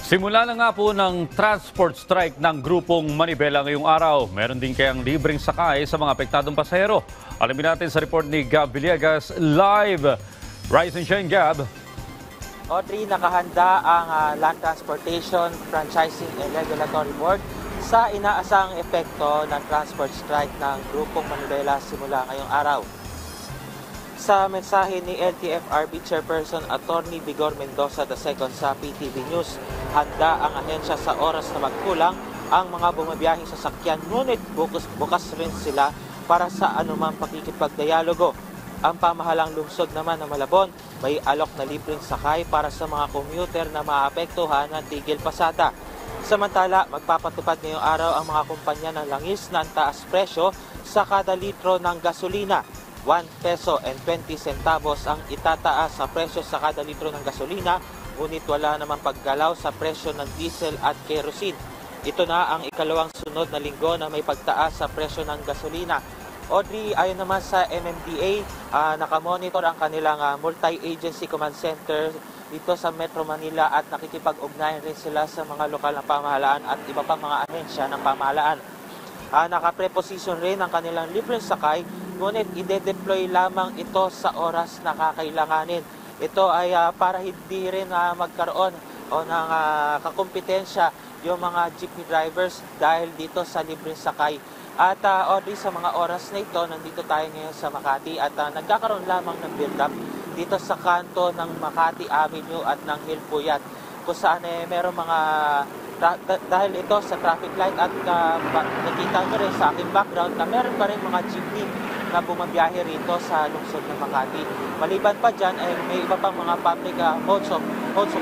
Simula na nga po ng transport strike ng grupong Manibela ngayong araw. Meron din kayang libreng sakay sa mga apektadong pasahero. Alamin natin sa report ni Gab Villegas live. Rise and shine, Gab. Audrey, nakahanda ang Land Transportation Franchising and Regulatory Board sa inaasang epekto ng transport strike ng grupong Manibela simula ngayong araw. Sa mensahe ni LTFRB Chairperson Attorney Vigor Mendoza II sa PTV News, handa ang ahensya sa oras na magkulang ang mga bumabiyahing sasakyan, ngunit bukas rin sila para sa anumang pakikipagdialogo. Ang pamahalang lungsod naman ng Malabon may alok na libreng sakay para sa mga commuter na maapektuhan ng tigil pasada. Samantala, magpapatupad ngayong araw ang mga kumpanya ng langis na ang taas presyo sa kada litro ng gasolina. 1 peso and 20 centavos ang itataas sa presyo sa kada litro ng gasolina, ngunit wala namang paggalaw sa presyo ng diesel at kerosene. Ito na ang ikalawang sunod na linggo na may pagtaas sa presyo ng gasolina. Audrey, ayon naman sa MMDA, nakamonitor ang kanilang multi-agency command center dito sa Metro Manila at nakikipag-ugnayan rin sila sa mga lokal na pamahalaan at iba pang mga ahensya ng pamahalaan. Nakapreposition rin ang kanilang libreng sakay, ngunit ide-deploy lamang ito sa oras na kakailanganin. Ito ay para hindi rin magkaroon ng kakumpetensya yung mga jeepney drivers dahil dito sa libreng sakay. At Audrey, sa mga oras na ito, nandito tayo ngayon sa Makati at nagkakaroon lamang ng build-up dito sa kanto ng Makati Avenue at ng Hilpuyat, kung saan meron mga dahil ito sa traffic light at nakita nyo rin sa aking background na meron pa rin mga jeepney na bumabiyahe rito sa lungsod ng Makati. Maliban pa dyan, may iba pang mga public modes of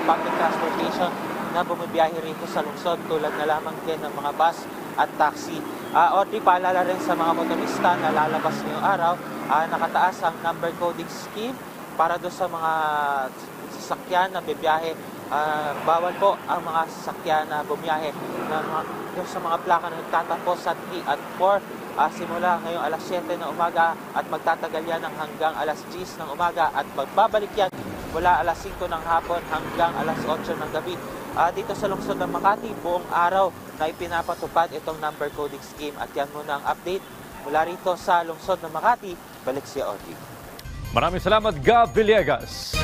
public transportation na bumabiyahe rito sa lungsod, tulad na lamang din ng mga bus at taxi. Audrey, paalala rin sa mga motorista na lalabas ngayong araw, nakataas ang number coding scheme para doon sa mga sasakyan na bibiyahe. Bawal po ang mga sasakyan na bumiyahe sa mga plaka na nagtatapos sa 3 at 4 simula ngayong alas 7 ng umaga at magtatagal yan hanggang alas 10 ng umaga at magbabalik yan mula alas 5 ng hapon hanggang alas 8 ng gabi. Dito sa lungsod ng Makati, buong araw na ipinapatupad itong number coding scheme. At yan muna ang update mula rito sa lungsod ng Makati. Balik si Audrey. Maraming salamat, Gab Villegas.